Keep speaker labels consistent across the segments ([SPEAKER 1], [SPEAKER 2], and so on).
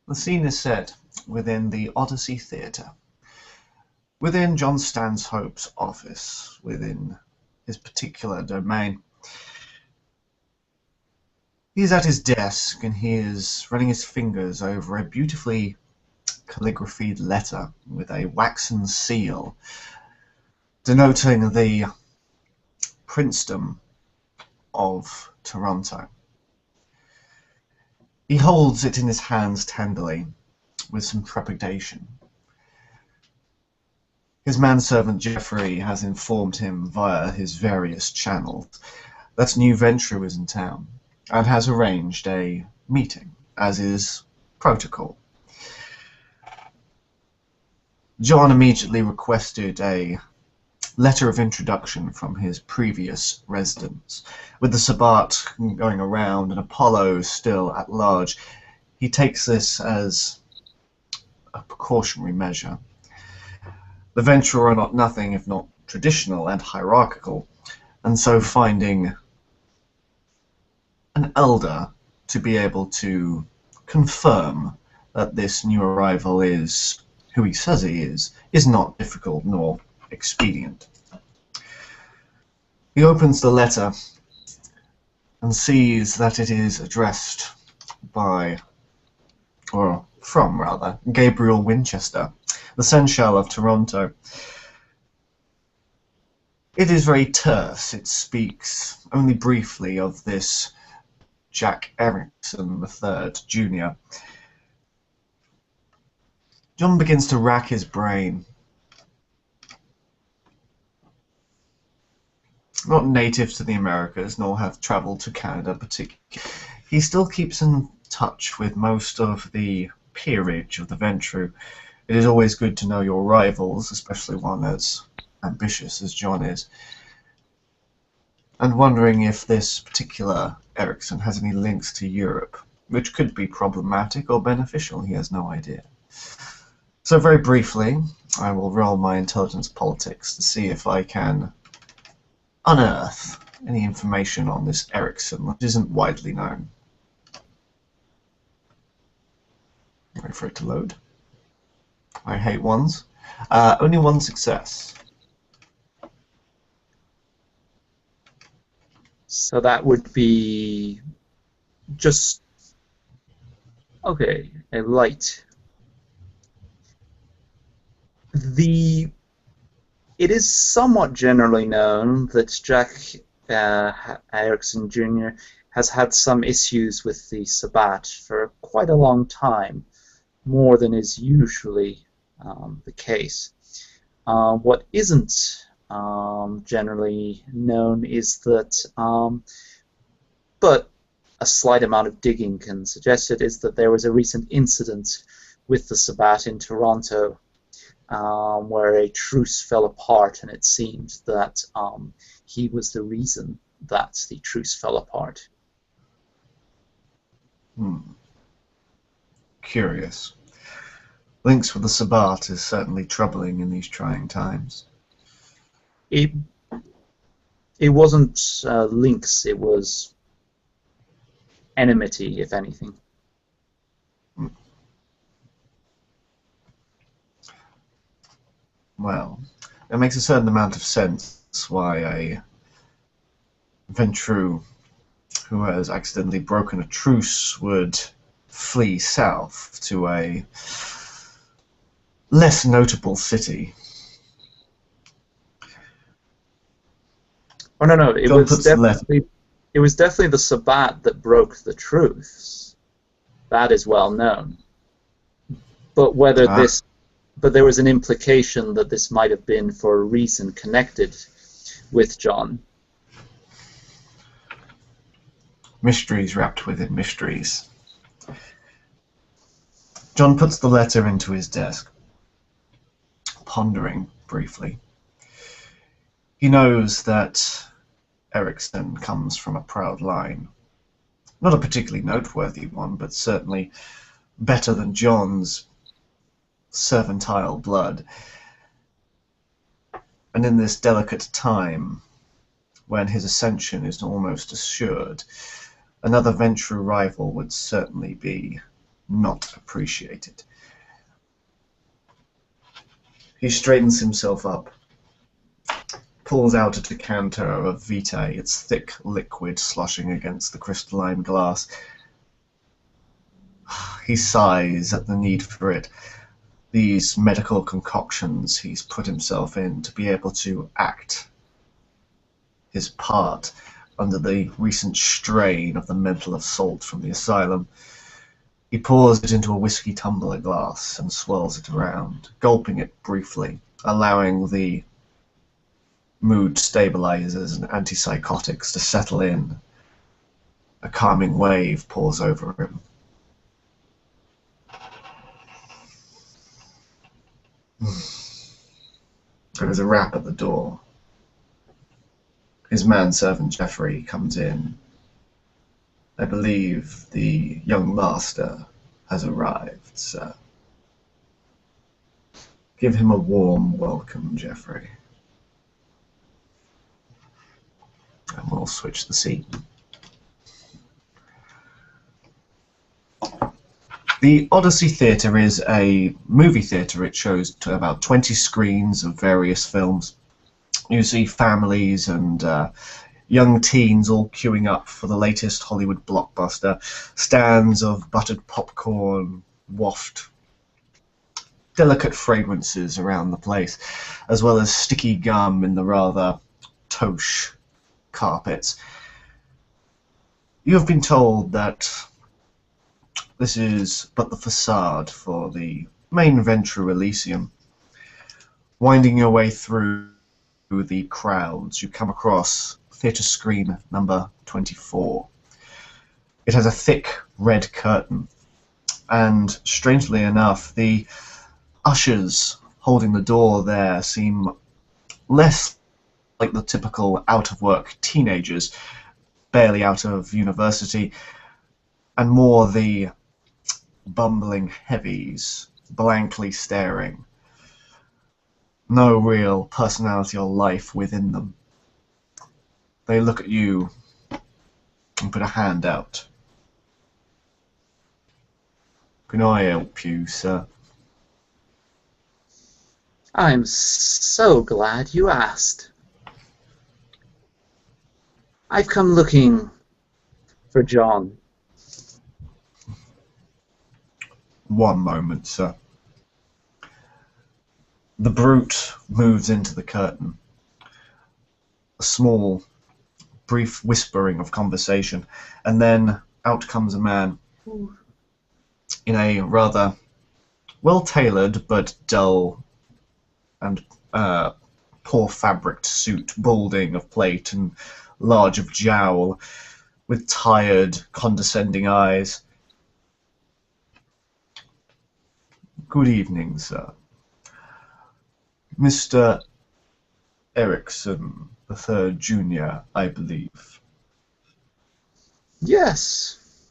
[SPEAKER 1] The scene is set within the Odyssey Theatre, within John Stanhope's office, within his particular domain. He's at his desk and he is running his fingers over a beautifully calligraphied letter with a waxen seal denoting the princedom of Toronto. He holds it in his hands tenderly, with some trepidation. His manservant Geoffrey has informed him via his various channels that New Venture is in town, and has arranged a meeting, as is protocol. John immediately requested a letter of introduction from his previous residence. With the Sabbat going around and Apollo still at large, he takes this as a precautionary measure. The Venture are not nothing if not traditional and hierarchical, and so finding an elder to be able to confirm that this new arrival is who he says he is not difficult nor expedient. He opens the letter and sees that it is addressed by, or from rather, Gabriel Winchester, the Seneschal of Toronto. It is very terse. It speaks only briefly of this Jack Erickson III, Jr. John begins to rack his brain. Not native to the Americas, nor have travelled to Canada particularly, he still keeps in touch with most of the peerage of the Venture. It is always good to know your rivals, especially one as ambitious as John is. And wondering if this particular Erickson has any links to Europe, which could be problematic or beneficial, he has no idea. So very briefly, I will roll my intelligence politics to see if I can unearth any information on this Erickson which isn't widely known. Wait for it to load. I hate ones. Only one success.
[SPEAKER 2] So that would be just, okay, a light. It is somewhat generally known that Jack Erickson Jr. has had some issues with the Sabbat for quite a long time, more than is usually the case. What isn't generally known is that, but a slight amount of digging can suggest it, is that there was a recent incident with the Sabbat in Toronto where a truce fell apart, and it seemed that he was the reason that the truce fell apart.
[SPEAKER 1] Curious. Links with the Sabbat is certainly troubling in these trying times.
[SPEAKER 2] It wasn't links, it was enmity, if anything.
[SPEAKER 1] Well, it makes a certain amount of sense why a Ventrue who has accidentally broken a truce would flee south to a less notable city.
[SPEAKER 2] Oh no, it
[SPEAKER 1] John
[SPEAKER 2] was
[SPEAKER 1] puts the letter.
[SPEAKER 2] it was definitely the Sabbat that broke the truce. That is well known. But whether but there was an implication that this might have been for a reason connected with John.
[SPEAKER 1] Mysteries wrapped within mysteries. John puts the letter into his desk, pondering briefly. He knows that Erickson comes from a proud line. Not a particularly noteworthy one, but certainly better than John's servantile blood. And in this delicate time, when his ascension is almost assured, another Venture rival would certainly be not appreciated. He straightens himself up, pulls out a decanter of Vitae, its thick liquid sloshing against the crystalline glass. He sighs at the need for it. These medical concoctions he's put himself in to be able to act his part under the recent strain of the mental assault from the asylum. He pours it into a whiskey tumbler glass and swirls it around, gulping it briefly, allowing the mood stabilizers and antipsychotics to settle in. A calming wave pours over him. There is a rap at the door. His manservant Geoffrey comes in. I believe the young master has arrived, sir. Give him a warm welcome, Geoffrey. And we'll switch the scene. The Odyssey Theatre is a movie theatre. It shows about 20 screens of various films. You see families and young teens all queuing up for the latest Hollywood blockbuster. Stands of buttered popcorn waft delicate fragrances around the place, as well as sticky gum in the rather toche carpets. You have been told that this is but the facade for the main Venture Elysium. Winding your way through the crowds, you come across theatre screen number 24. It has a thick red curtain, and strangely enough, the ushers holding the door there seem less like the typical out-of-work teenagers, barely out of university, and more the bumbling heavies, blankly staring. No real personality or life within them. They look at you and put a hand out. Can I help you, sir?
[SPEAKER 2] I'm so glad you asked. I've come looking for John.
[SPEAKER 1] One moment, sir. The brute moves into the curtain. A small, brief whispering of conversation, and then out comes a man in a rather well-tailored but dull and poor fabricked suit, balding of plate and large of jowl, with tired, condescending eyes. Good evening, sir. Mr. Erickson, the third junior, I believe.
[SPEAKER 2] Yes.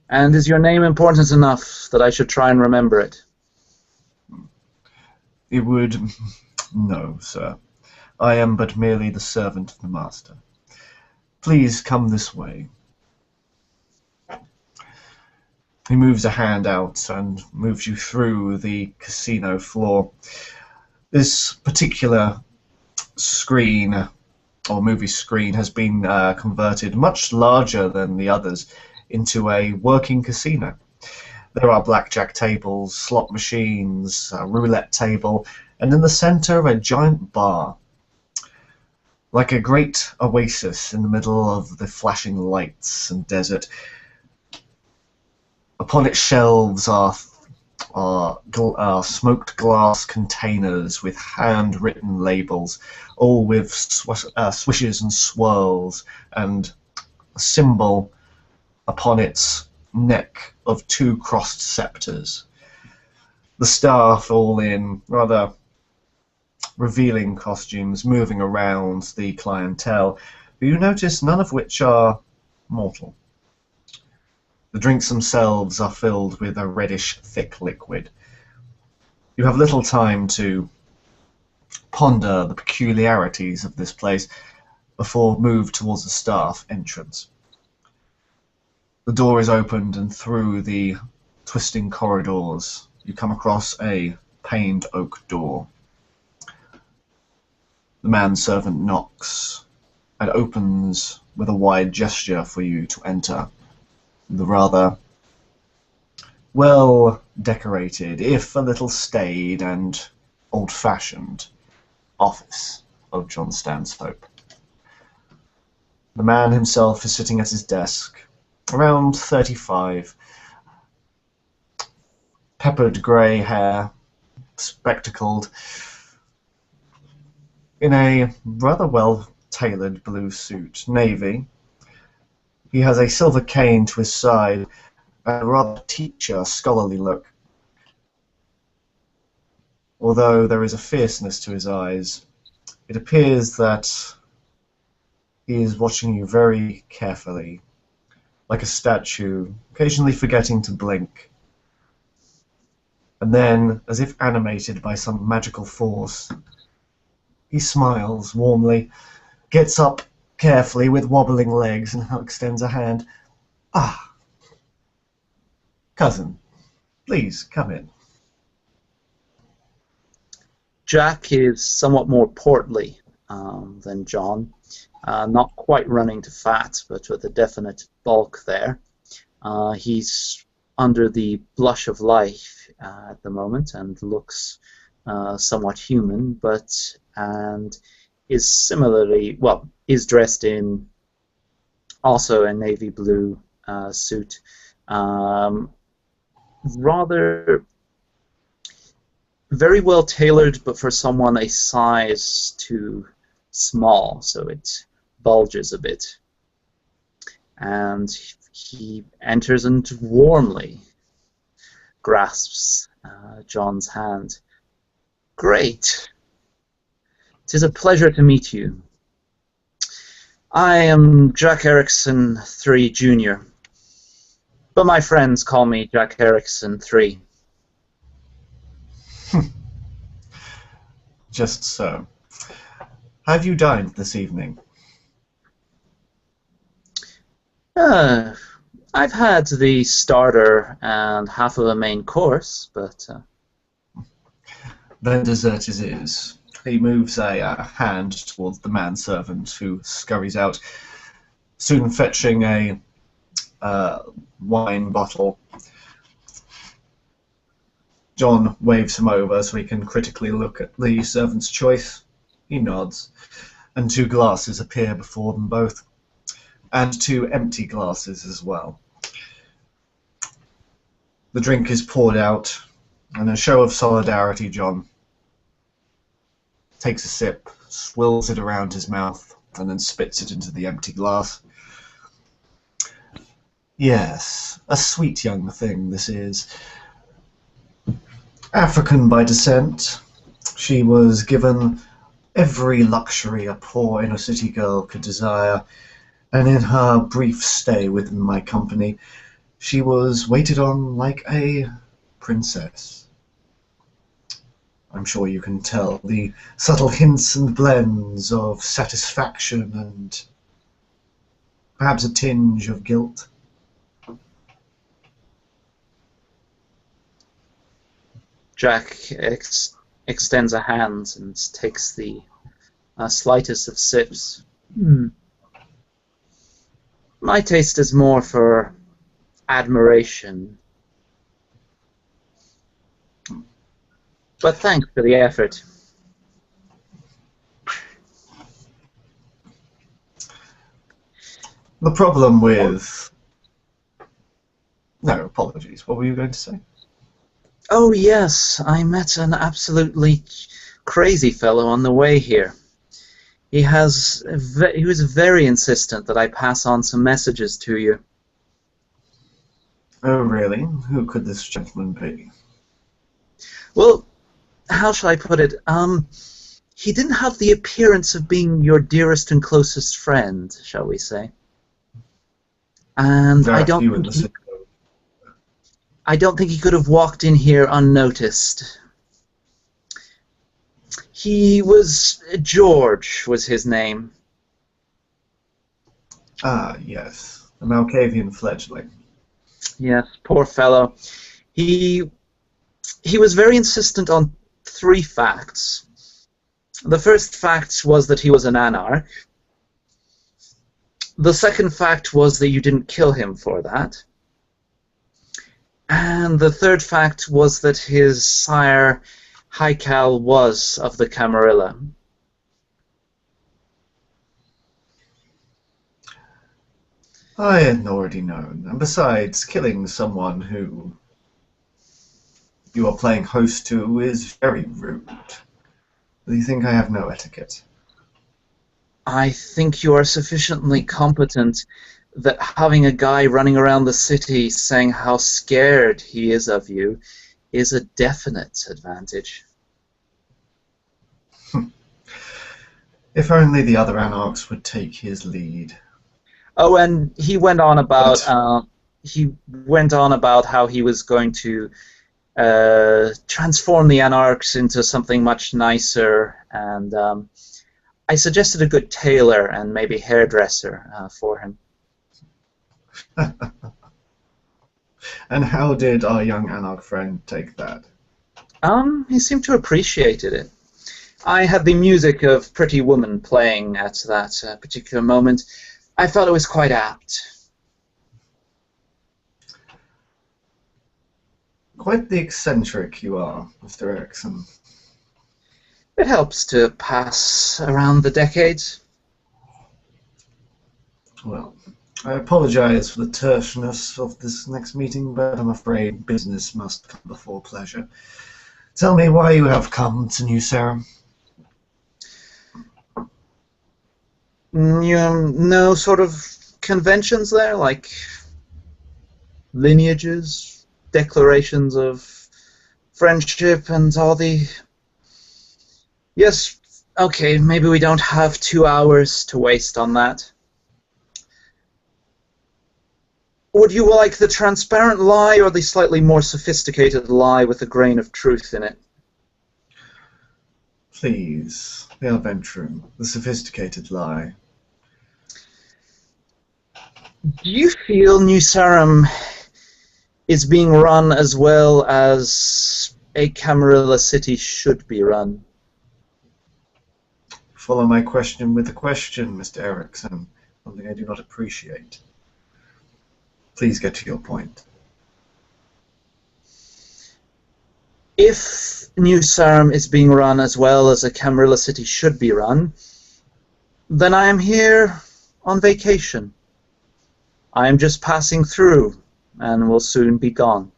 [SPEAKER 2] And is your name important enough that I should try and remember it?
[SPEAKER 1] It would... No, sir. I am but merely the servant of the master. Please come this way. He moves a hand out and moves you through the casino floor. This particular screen, or movie screen, has been converted much larger than the others into a working casino. There are blackjack tables, slot machines, a roulette table, and in the center a giant bar. Like a great oasis in the middle of the flashing lights and desert. Upon its shelves are smoked glass containers with handwritten labels, all with swishes and swirls, and a symbol upon its neck of two crossed scepters. The staff all in rather revealing costumes, moving around the clientele, but you notice none of which are mortal. The drinks themselves are filled with a reddish, thick liquid. You have little time to ponder the peculiarities of this place before move towards the staff entrance. The door is opened, and through the twisting corridors, you come across a paned oak door. The manservant knocks and opens with a wide gesture for you to enter the rather well decorated, if a little staid and old-fashioned, office of John Stanshope. The man himself is sitting at his desk, around 35, peppered grey hair, spectacled, in a rather well-tailored blue suit, navy. He has a silver cane to his side, a rather teacher, scholarly look. Although there is a fierceness to his eyes, it appears that he is watching you very carefully, like a statue, occasionally forgetting to blink. And then, as if animated by some magical force, he smiles warmly, gets up carefully with wobbling legs, and extends a hand. "Ah, cousin, please come in."
[SPEAKER 2] Jack is somewhat more portly than John, not quite running to fat, but with a definite bulk there. He's under the blush of life at the moment and looks somewhat human, and is similarly, well, is dressed in also a navy blue suit, rather very well tailored, but for someone a size too small, so it bulges a bit. And he enters and warmly grasps John's hand. "Great. 'Tis a pleasure to meet you. I am Jack Erickson III Jr., but my friends call me Jack Erickson III.
[SPEAKER 1] Just so. Have you dined this evening?
[SPEAKER 2] I've had the starter and half of a main course, but...
[SPEAKER 1] Then dessert it is. He moves a hand towards the manservant, who scurries out, soon fetching a wine bottle. John waves him over so he can critically look at the servant's choice. He nods, and 2 glasses appear before them both, and 2 empty glasses as well. The drink is poured out, and in a show of solidarity, John takes a sip, swirls it around his mouth, and then spits it into the empty glass. Yes, a sweet young thing this is. African by descent, she was given every luxury a poor inner-city girl could desire, and in her brief stay within my company, she was waited on like a princess. I'm sure you can tell the subtle hints and blends of satisfaction and perhaps a tinge of guilt.
[SPEAKER 2] Jack extends a hand and takes the slightest of sips. My taste is more for admiration. But thanks for the effort.
[SPEAKER 1] The problem with... No, apologies. What were you going to say?
[SPEAKER 2] Oh yes, I met an absolutely crazy fellow on the way here. He was very insistent that I pass on some messages to you.
[SPEAKER 1] Oh, really? Who could this gentleman be?
[SPEAKER 2] Well, how shall I put it? He didn't have the appearance of being your dearest and closest friend, shall we say. And I don't think he could have walked in here unnoticed. He was... George was his name.
[SPEAKER 1] Ah, yes. A Malkavian fledgling.
[SPEAKER 2] Yes, poor fellow. He was very insistent on three facts. The first fact was that he was an anarch. The second fact was that you didn't kill him for that. And the third fact was that his sire, Haikal, was of the Camarilla.
[SPEAKER 1] I had already known, and besides, killing someone who you are playing host to is very rude. Do you think I have no etiquette?
[SPEAKER 2] I think you are sufficiently competent that having a guy running around the city saying how scared he is of you is a definite advantage.
[SPEAKER 1] If only the other anarchs would take his lead.
[SPEAKER 2] Oh, and he went on about how he was going to transform the anarchs into something much nicer, and I suggested a good tailor and maybe hairdresser for him.
[SPEAKER 1] And how did our young anarch friend take that?
[SPEAKER 2] He seemed to appreciate it. I had the music of Pretty Woman playing at that particular moment. I felt it was quite apt.
[SPEAKER 1] Quite the eccentric you are, Mr. Erickson.
[SPEAKER 2] It helps to pass around the decades.
[SPEAKER 1] Well, I apologize for the terseness of this next meeting, but I'm afraid business must come before pleasure. Tell me why you have come to New Sarum.
[SPEAKER 2] No sort of conventions there, like lineages, declarations of friendship, and all the... Yes, okay, maybe we don't have 2 hours to waste on that. Would you like the transparent lie or the slightly more sophisticated lie with a grain of truth in it?
[SPEAKER 1] Please, the Adventurum, the sophisticated lie.
[SPEAKER 2] Do you feel New Sarum is being run as well as a Camarilla city should be run?
[SPEAKER 1] Follow my question with a question, Mr. Erickson, something I do not appreciate. Please get to your point.
[SPEAKER 2] If New Sarum is being run as well as a Camarilla city should be run, then I am here on vacation. I am just passing through and will soon be gone.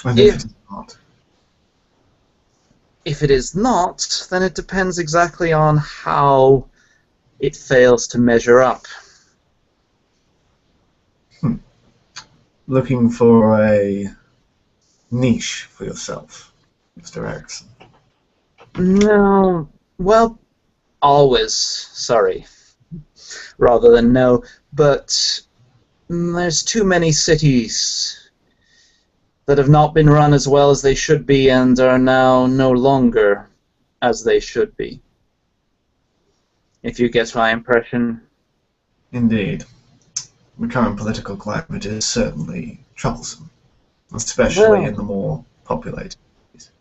[SPEAKER 1] And if it is not?
[SPEAKER 2] If it is not, then it depends exactly on how it fails to measure up.
[SPEAKER 1] Looking for a niche for yourself, Mr. Erickson.
[SPEAKER 2] No, well, always, sorry, rather than no, but there's too many cities that have not been run as well as they should be and are now no longer as they should be. If you get my impression.
[SPEAKER 1] Indeed. The current political climate is certainly troublesome, especially in the more populated cities.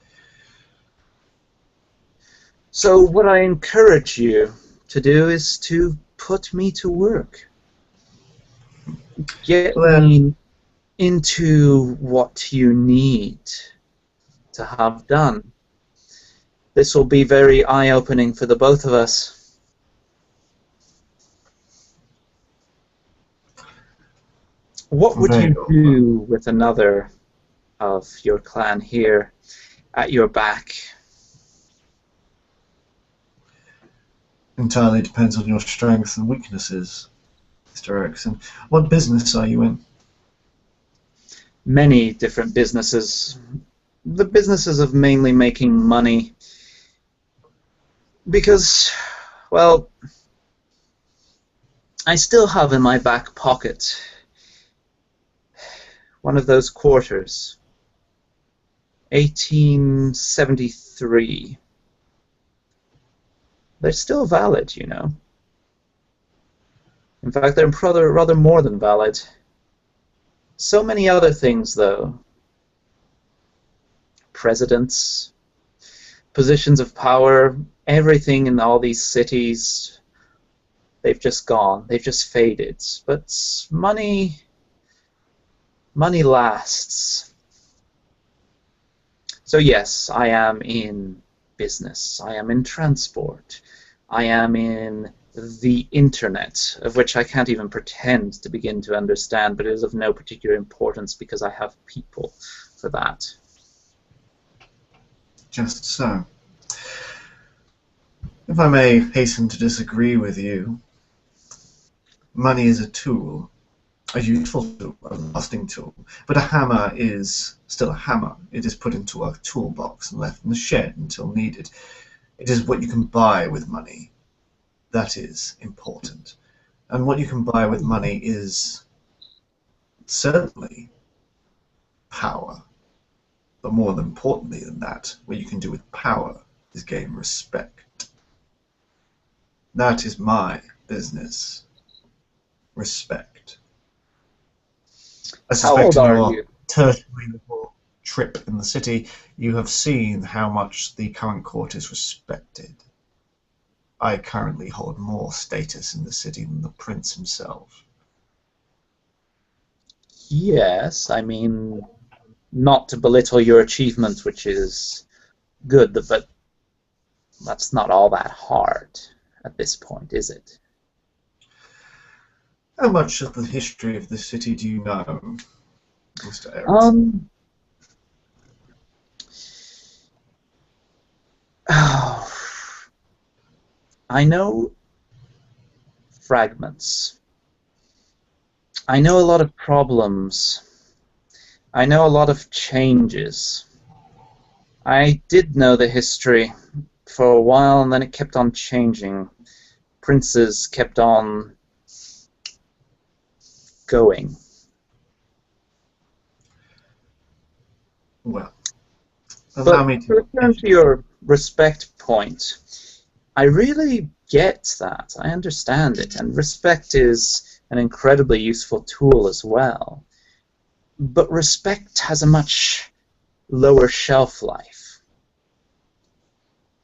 [SPEAKER 2] So what I encourage you to do is to put me to work. Get me into what you need to have done. This will be very eye-opening for the both of us. What would you do with another of your clan here at your back?
[SPEAKER 1] Entirely depends on your strengths and weaknesses, Mr. Erickson. What business are you in?
[SPEAKER 2] Many different businesses. The businesses of mainly making money. Because, well, I still have in my back pocket one of those quarters. 1873. They're still valid, you know. In fact, they're rather more than valid. So many other things, though. Presidents, positions of power, everything in all these cities, they've just gone. They've just faded. But money lasts. So yes, I am in business. I am in transport. I am in the internet, of which I can't even pretend to begin to understand, but it is of no particular importance because I have people for that.
[SPEAKER 1] Just so. If I may hasten to disagree with you, money is a tool, a useful tool, a lasting tool, but a hammer is still a hammer. It is put into a toolbox and left in the shed until needed. It is what you can buy with money that is important. And what you can buy with money is certainly power. But more importantly than that, what you can do with power is gain respect. That is my business. Respect. I
[SPEAKER 2] How old
[SPEAKER 1] suspect in
[SPEAKER 2] are
[SPEAKER 1] your
[SPEAKER 2] you?
[SPEAKER 1] tertiary level trip in the city, you have seen how much the current court is respected. I currently hold more status in the city than the prince himself.
[SPEAKER 2] Yes, I mean, not to belittle your achievement, which is good, but that's not all that hard at this point, is it?
[SPEAKER 1] How much of the history of the city do you know, Mr. Erickson?
[SPEAKER 2] I know fragments. I know a lot of problems. I know a lot of changes. I did know the history for a while, and then it kept on changing. Princes kept on going.
[SPEAKER 1] Well, allow me
[SPEAKER 2] To
[SPEAKER 1] to
[SPEAKER 2] return to your respect point, I really get that. I understand it, and respect is an incredibly useful tool as well. But respect has a much lower shelf life.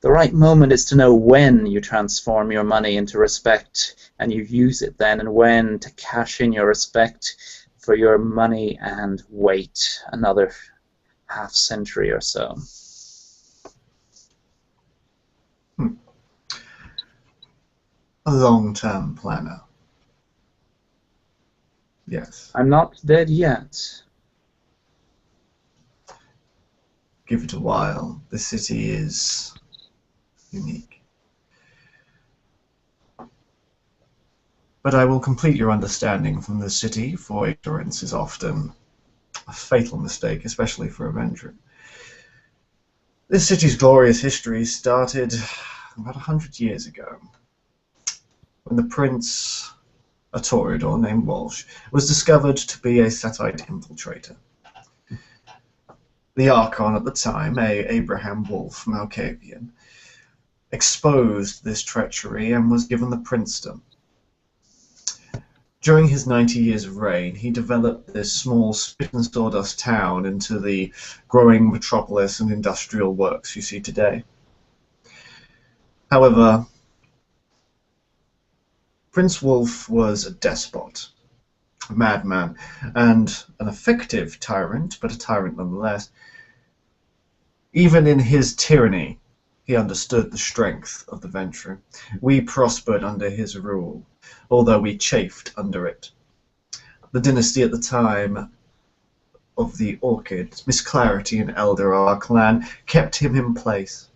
[SPEAKER 2] The right moment is to know when you transform your money into respect and you use it then, and when to cash in your respect for your money and wait another half century or so.
[SPEAKER 1] A long-term planner. Yes.
[SPEAKER 2] I'm not dead yet.
[SPEAKER 1] Give it a while. The city is unique. But I will complete your understanding from the city, for ignorance is often a fatal mistake, especially for a venturer. This city's glorious history started about 100 years ago, when the prince, a Toreador named Walsh, was discovered to be a Setite infiltrator. The Archon at the time, Abraham Wolfe Malkavian, exposed this treachery and was given the princedom. During his 90 years of reign, he developed this small spit and sawdust town into the growing metropolis and industrial works you see today. However, Prince Wolf was a despot, a madman, and an effective tyrant, but a tyrant nonetheless. Even in his tyranny, he understood the strength of the Ventrue. We prospered under his rule, although we chafed under it. The dynasty at the time of the Orchid, Miss Clarity and Elder of our clan, kept him in place.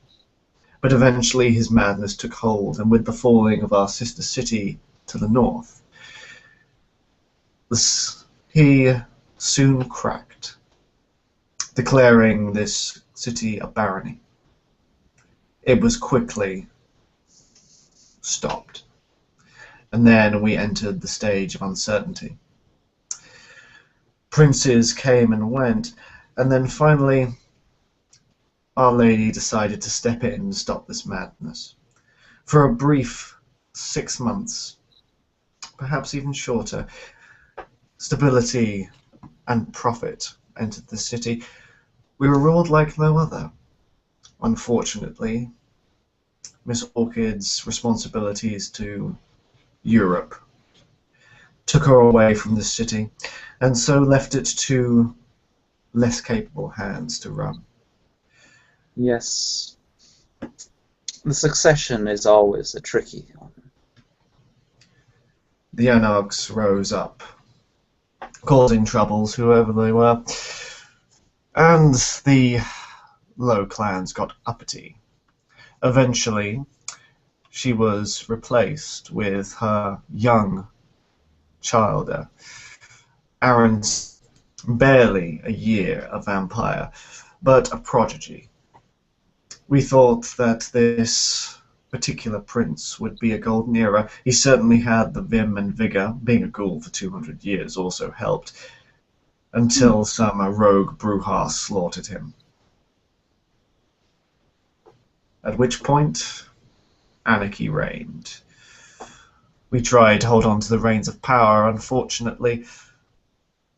[SPEAKER 1] But eventually his madness took hold, and with the falling of our sister city to the north, he soon cracked, declaring this city a barony. It was quickly stopped, and then we entered the stage of uncertainty. Princes came and went, and then finally Our Lady decided to step in and stop this madness. For a brief 6 months, perhaps even shorter, stability and profit entered the city, we were ruled like no other. Unfortunately, Miss Orchid's responsibilities to Europe took her away from the city, and so left it to less capable hands to run.
[SPEAKER 2] Yes. The succession is always a tricky one.
[SPEAKER 1] The Anarchs rose up, causing troubles, whoever they were, and the low clans got uppity. Eventually, she was replaced with her young child, Aaron's barely a year a vampire, but a prodigy. We thought that this particular prince would be a golden era. He certainly had the vim and vigor. Being a ghoul for 200 years also helped, until some rogue Bruja slaughtered him. At which point, anarchy reigned. We tried to hold on to the reins of power. Unfortunately,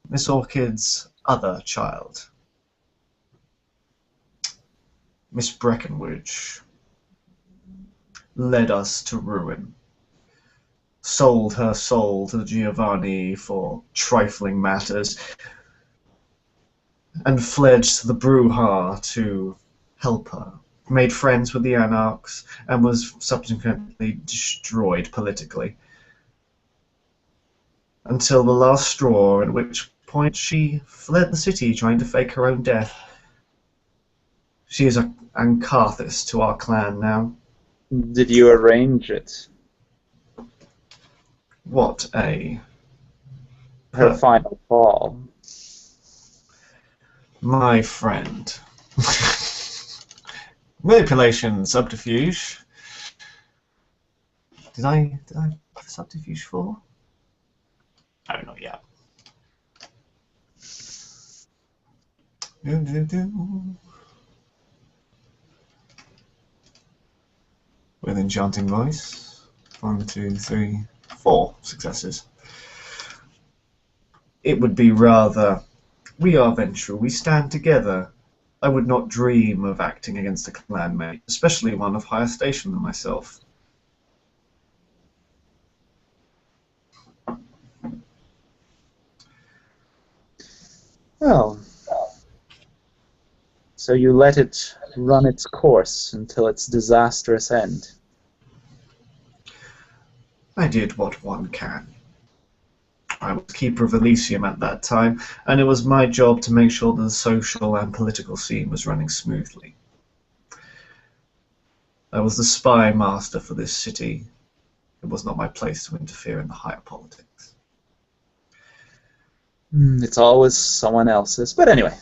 [SPEAKER 1] Miss Orchid's other child, Miss Breckenridge, led us to ruin, sold her soul to the Giovanni for trifling matters, and fled to the Bruja to help her, made friends with the Anarchs, and was subsequently destroyed politically. Until the last straw, at which point she fled the city trying to fake her own death. She is an Ankarthus to our clan now.
[SPEAKER 2] Did you arrange it?
[SPEAKER 1] What a...
[SPEAKER 2] Her final fall.
[SPEAKER 1] My friend. Manipulation, subterfuge. Did I have subterfuge for? No, not yet. With enchanting voice. 1, 2, 3, 4 successes. It would be rather, we are Ventral, we stand together. I would not dream of acting against a clanmate, especially one of higher station than myself.
[SPEAKER 2] Well, so you let it run its course until its disastrous end.
[SPEAKER 1] I did what one can. I was keeper of Elysium at that time, and it was my job to make sure that the social and political scene was running smoothly. I was the spy master for this city. It was not my place to interfere in the higher politics.
[SPEAKER 2] It's always someone else's. But anyway.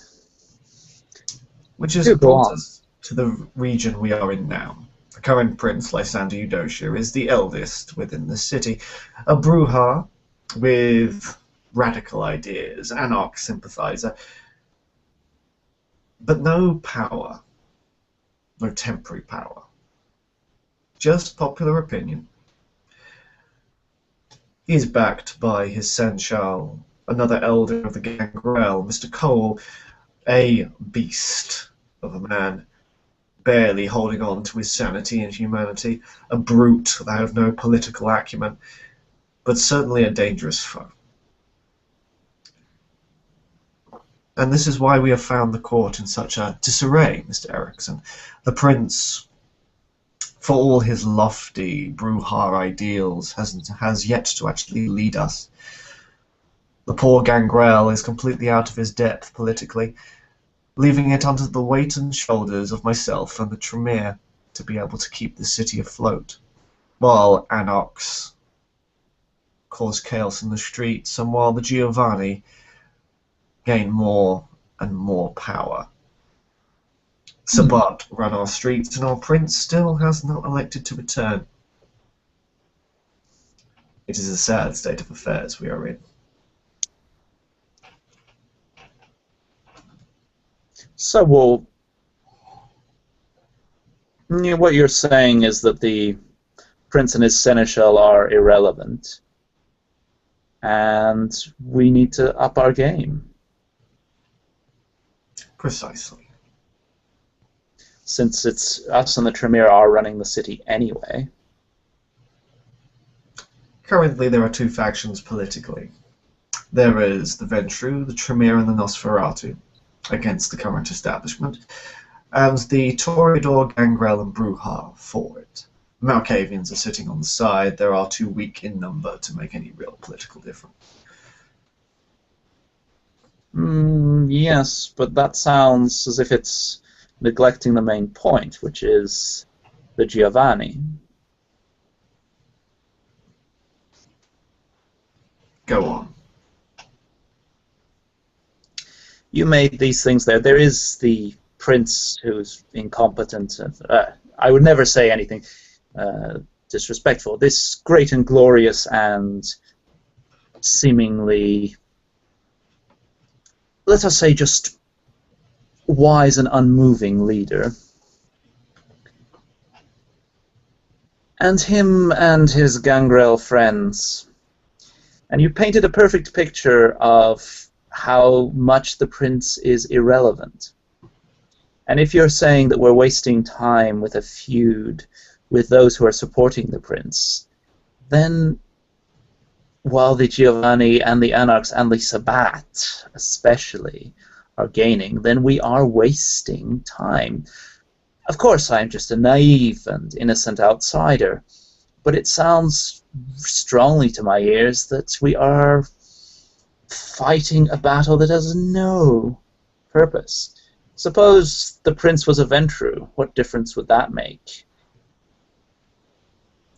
[SPEAKER 1] Which has brought us to the region we are in now. The current prince, Lysander Eudocia, is the eldest within the city. A Bruja with radical ideas, anarch sympathizer, but no power, no temporary power, just popular opinion. He is backed by his seneschal, another elder of the Gangrel, Mr. Cole, a beast of a man, barely holding on to his sanity and humanity, a brute that had no political acumen, but certainly a dangerous foe. And this is why we have found the court in such a disarray, Mr. Erickson. The prince, for all his lofty Bruja ideals, has yet to actually lead us. The poor Gangrel is completely out of his depth politically, leaving it under the weight and shoulders of myself and the Tremere to be able to keep the city afloat, while Anarchs cause chaos in the streets, and while the Giovanni gain more and more power. Sabat run our streets, and our prince still has not elected to return. It is a sad state of affairs we are in.
[SPEAKER 2] So, what you're saying is that the prince and his seneschal are irrelevant, and we need to up our game.
[SPEAKER 1] Precisely.
[SPEAKER 2] Since it's us and the Tremere are running the city anyway.
[SPEAKER 1] Currently, there are two factions politically. There is the Ventrue, the Tremere, and the Nosferatu, against the current establishment, and the Toreador, Gangrel, and Bruja for it. Malkavians are sitting on the side. There are too weak in number to make any real political difference.
[SPEAKER 2] Yes, but that sounds as if it's neglecting the main point, which is the Giovanni.
[SPEAKER 1] Go on.
[SPEAKER 2] You made these things there. There is the prince who's incompetent. I would never say anything disrespectful. This great and glorious and seemingly, let us say, just wise and unmoving leader. And him and his Gangrel friends. And you painted a perfect picture of how much the prince is irrelevant. And if you're saying that we're wasting time with a feud with those who are supporting the prince, then while the Giovanni and the Anarchs and the Sabbat especially are gaining, then we are wasting time. Of course, I'm just a naive and innocent outsider, but it sounds strongly to my ears that we are fighting a battle that has no purpose. Suppose the prince was a Ventrue. What difference would that make?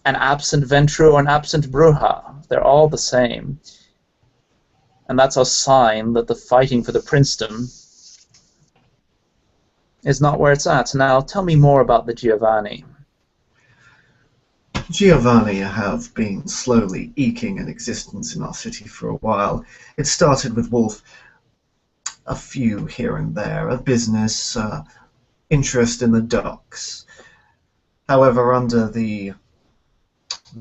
[SPEAKER 2] An absent Ventrue or an absent Bruja, they're all the same. And that's a sign that the fighting for the princedom is not where it's at. Now, tell me more about the Giovanni.
[SPEAKER 1] Giovanni have been slowly eking an existence in our city for a while. It started with Wolf, a few here and there, a business, interest in the docks. However, under the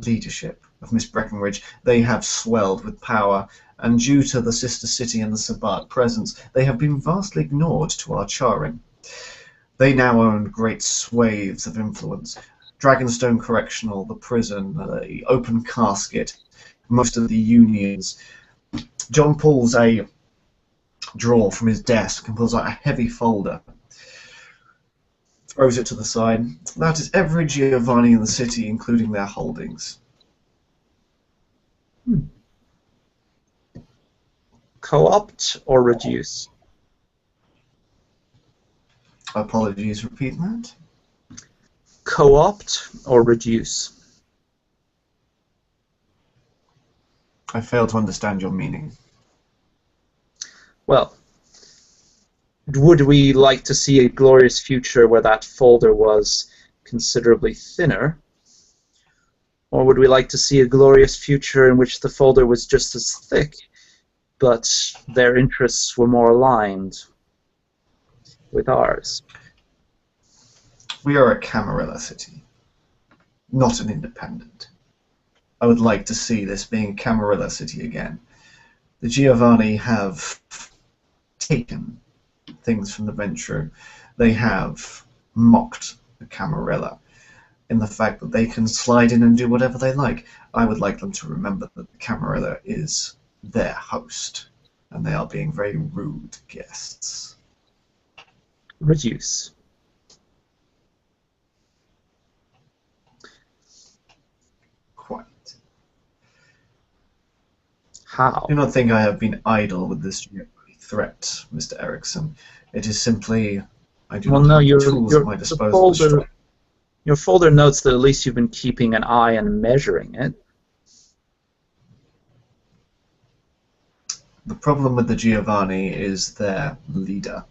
[SPEAKER 1] leadership of Miss Breckenridge, they have swelled with power, and due to the sister city and the Sabbat presence, they have been vastly ignored to our charring. They now own great swathes of influence. Dragonstone Correctional, the prison, the open casket, most of the unions. John pulls a drawer from his desk and pulls out a heavy folder. Throws it to the side. That is every Giovanni in the city, including their holdings.
[SPEAKER 2] Co-opt or reduce?
[SPEAKER 1] Apologies, repeat that.
[SPEAKER 2] Co-opt or reduce?
[SPEAKER 1] I fail to understand your meaning.
[SPEAKER 2] Well, would we like to see a glorious future where that folder was considerably thinner? Or would we like to see a glorious future in which the folder was just as thick, but their interests were more aligned with ours?
[SPEAKER 1] We are a Camarilla city, not an independent. I would like to see this being a Camarilla city again. The Giovanni have taken things from the Ventrue. They have mocked the Camarilla in the fact that they can slide in and do whatever they like. I would like them to remember that the Camarilla is their host, and they are being very rude guests.
[SPEAKER 2] Reduce.
[SPEAKER 1] Quite.
[SPEAKER 2] How?
[SPEAKER 1] Do not think I have been idle with this threat, Mr. Erickson. It is simply I do not have the tools at my disposal to strike.
[SPEAKER 2] Your folder notes that at least you've been keeping an eye and measuring it.
[SPEAKER 1] The problem with the Giovanni is their leader,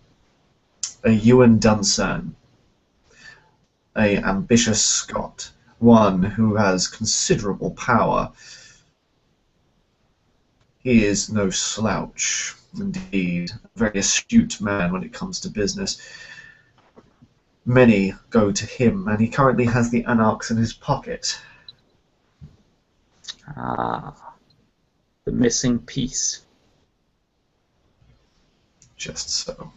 [SPEAKER 1] a Ewan Dunsan, a ambitious Scot, one who has considerable power. He is no slouch, indeed, a very astute man when it comes to business. Many go to him, and he currently has the Anarchs in his pocket.
[SPEAKER 2] Ah, the missing piece.
[SPEAKER 1] Just so.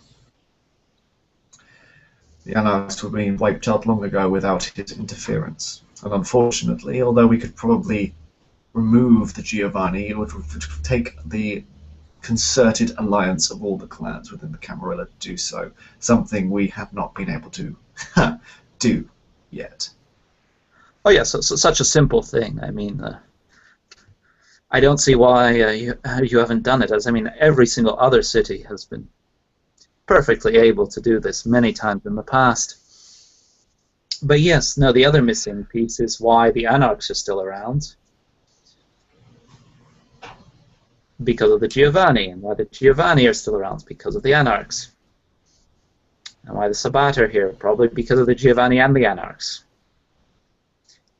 [SPEAKER 1] The Anarchs would have been wiped out long ago without his interference. And unfortunately, although we could probably remove the Giovanni, it would take the concerted alliance of all the clans within the Camarilla to do so, something we have not been able to do yet.
[SPEAKER 2] Oh yeah, so such a simple thing. I mean, I don't see why you haven't done it. As I mean, every single other city has been perfectly able to do this many times in the past. But yes, no, the other missing piece is why the Anarchs are still around. Because of the Giovanni, and why the Giovanni are still around because of the Anarchs. And why the Sabbat are here, probably because of the Giovanni and the Anarchs.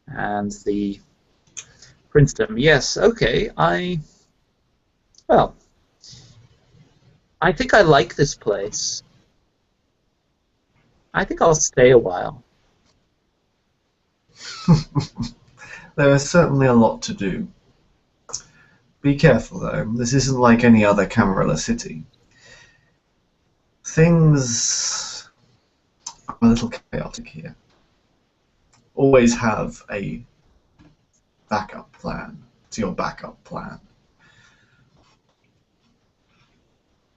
[SPEAKER 2] And the Princedom, yes, okay, well, I think I like this place. I think I'll stay a while.
[SPEAKER 1] There is certainly a lot to do. Be careful, though. This isn't like any other Camarilla city. Things are a little chaotic here. Always have a backup plan to your backup plan.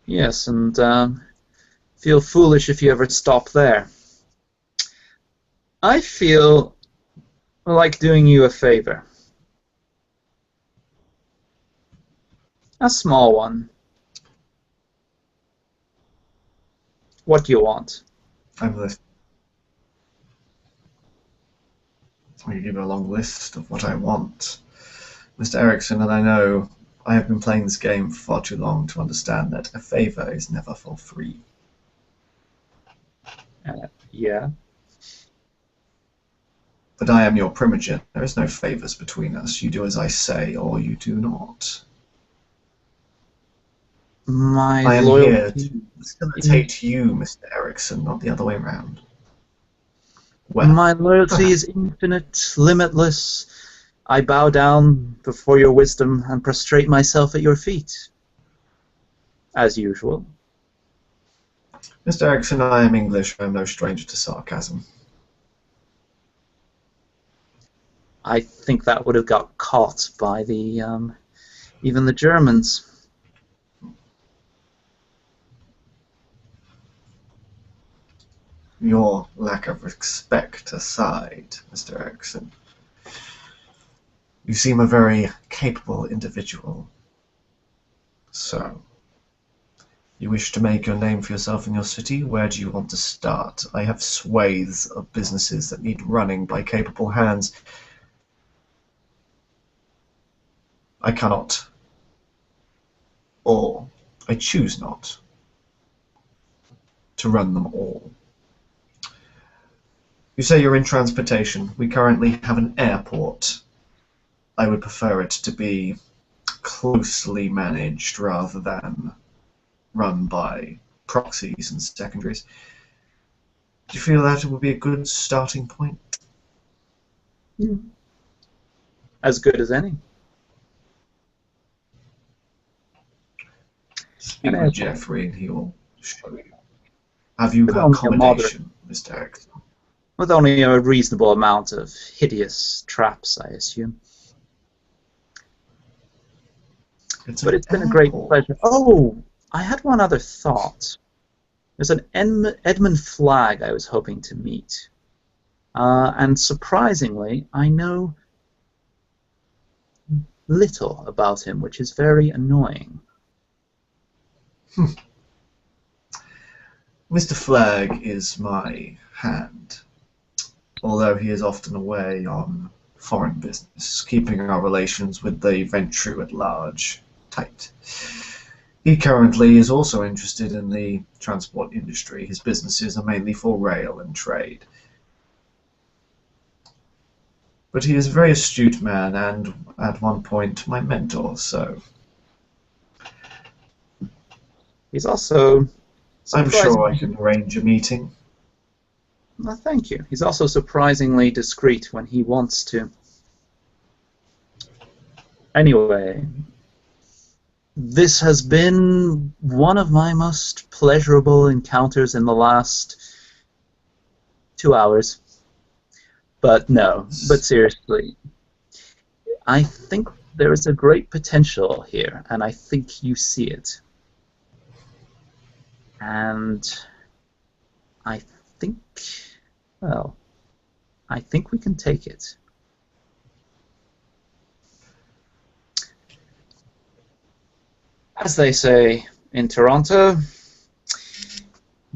[SPEAKER 2] Yes, and feel foolish if you ever stop there. I feel like doing you a favor. A small one. What do you want?
[SPEAKER 1] I'm listening. I can give you a long list of what I want. Mr. Erickson, and I know I have been playing this game for far too long to understand that a favor is never for free.
[SPEAKER 2] Yeah.
[SPEAKER 1] But I am your primogen. There is no favors between us. You do as I say, or you do not. I am here to facilitate you, Mr. Erickson, not the other way around.
[SPEAKER 2] Well, my loyalty is infinite, limitless. I bow down before your wisdom and prostrate myself at your feet. As usual.
[SPEAKER 1] Mr. Erickson, I am English. I am no stranger to sarcasm.
[SPEAKER 2] I think that would have got caught by the even the Germans.
[SPEAKER 1] Your lack of respect aside, Mr. Erickson, you seem a very capable individual. So, you wish to make your name for yourself in your city? Where do you want to start? I have swathes of businesses that need running by capable hands. I cannot, or I choose not, to run them all. You say you're in transportation. We currently have an airport. I would prefer it to be closely managed rather than run by proxies and secondaries. Do you feel that it would be a good starting point?
[SPEAKER 2] As good as any.
[SPEAKER 1] Speak with Jeffrey and he will show you. Have you accommodation, Mr. Erickson?
[SPEAKER 2] With only a reasonable amount of hideous traps, I assume. But it's been a great pleasure. Oh, I had one other thought. There's an Edmund Flagg I was hoping to meet. And surprisingly, I know little about him, which is very annoying.
[SPEAKER 1] Mr. Flagg is my hand, although he is often away on foreign business, keeping our relations with the Ventrue at large tight. He currently is also interested in the transport industry. His businesses are mainly for rail and trade. But he is a very astute man and, at one point, my mentor, so...
[SPEAKER 2] He's also...
[SPEAKER 1] I'm sure I can arrange a meeting.
[SPEAKER 2] Well, thank you. He's also surprisingly discreet when he wants to. Anyway, this has been one of my most pleasurable encounters in the last 2 hours. But no, but seriously, I think there is a great potential here, and I think you see it. And I think, well, I think we can take it. As they say in Toronto,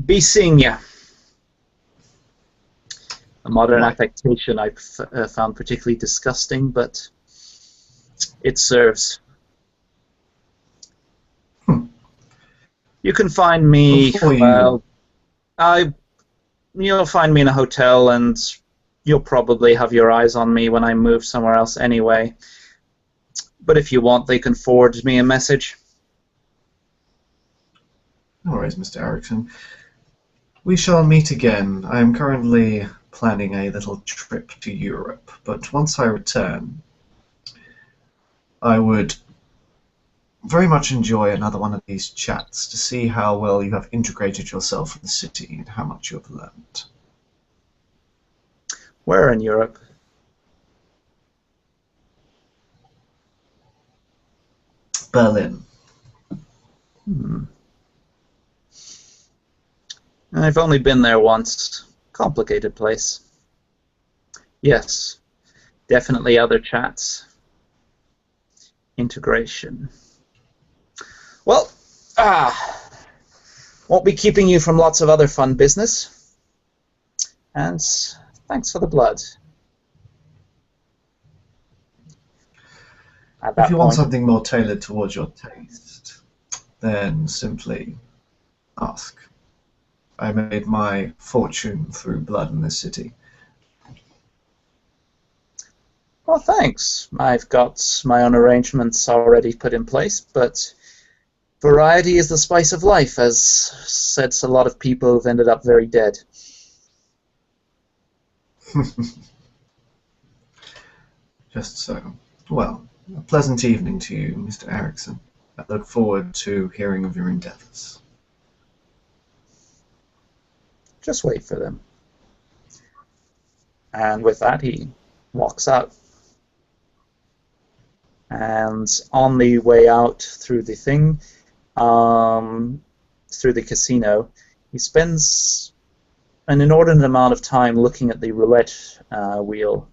[SPEAKER 2] be seeing ya. A modern
[SPEAKER 1] Right.
[SPEAKER 2] affectation I found particularly disgusting, but it serves.
[SPEAKER 1] Hmm.
[SPEAKER 2] You can find me,
[SPEAKER 1] Before you,
[SPEAKER 2] well, you'll find me in a hotel, and you'll probably have your eyes on me when I move somewhere else anyway. But if you want, they can forward me a message.
[SPEAKER 1] no worries, Mr. Erickson. We shall meet again. I am currently planning a little trip to Europe, but once I return, I would very much enjoy another one of these chats to see how well you have integrated yourself in the city and how much you have learned.
[SPEAKER 2] Where in Europe?
[SPEAKER 1] Berlin.
[SPEAKER 2] Hmm. I've only been there once. Complicated place. Yes, definitely other chats. Integration. Well, won't be keeping you from lots of other fun business. And thanks for the blood. At
[SPEAKER 1] If
[SPEAKER 2] that
[SPEAKER 1] you want
[SPEAKER 2] point,
[SPEAKER 1] something more tailored towards your taste, then simply ask. I made my fortune through blood in this city.
[SPEAKER 2] well, thanks. I've got my own arrangements already put in place, but variety is the spice of life, as said a lot of people who've ended up very dead.
[SPEAKER 1] Just so. Well, a pleasant evening to you, Mr. Erickson. I look forward to hearing of your endeavors.
[SPEAKER 2] Just wait for them. And with that, he walks out. And on the way out through the thing, through the casino, he spends an inordinate amount of time looking at the roulette wheel,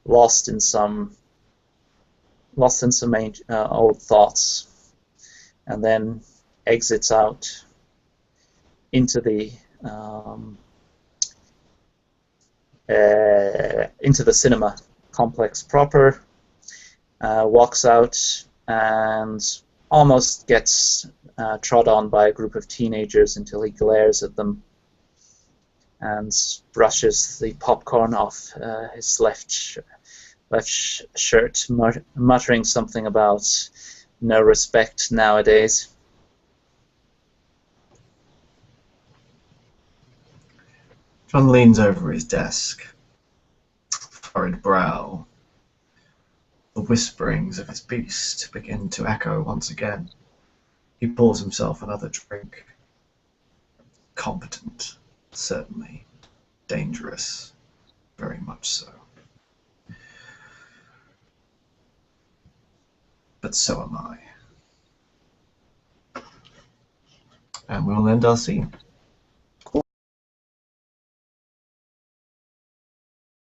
[SPEAKER 2] lost in some old thoughts, and then exits out um, into the cinema complex proper. Walks out and almost gets trod on by a group of teenagers until he glares at them and brushes the popcorn off his left shirt, muttering something about no respect nowadays.
[SPEAKER 1] John leans over his desk, furrowed brow. The whisperings of his beast begin to echo once again. He pours himself another drink. Competent, certainly. Dangerous, very much so. But so am I. And we'll end our scene.